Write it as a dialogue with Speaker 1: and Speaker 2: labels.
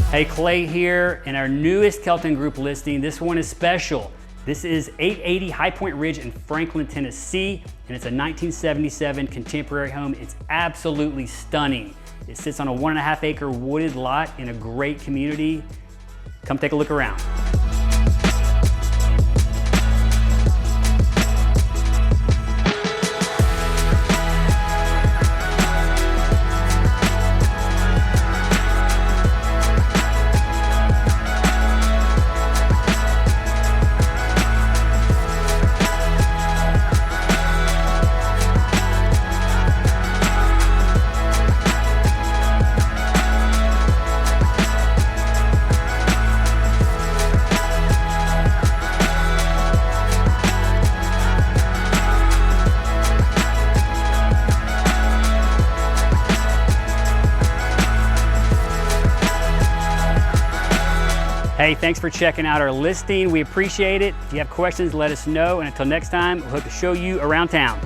Speaker 1: Hey, Clay here, in our newest Kelton Group listing. This one is special. This is 880 High Point Ridge in Franklin, Tennessee, and it's a 1977 contemporary home. It's absolutely stunning. It sits on a 1.5 acre wooded lot in a great community. Come take a look around. Hey, thanks for checking out our listing. We appreciate it. If you have questions, let us know. And until next time, we hope to show you around town.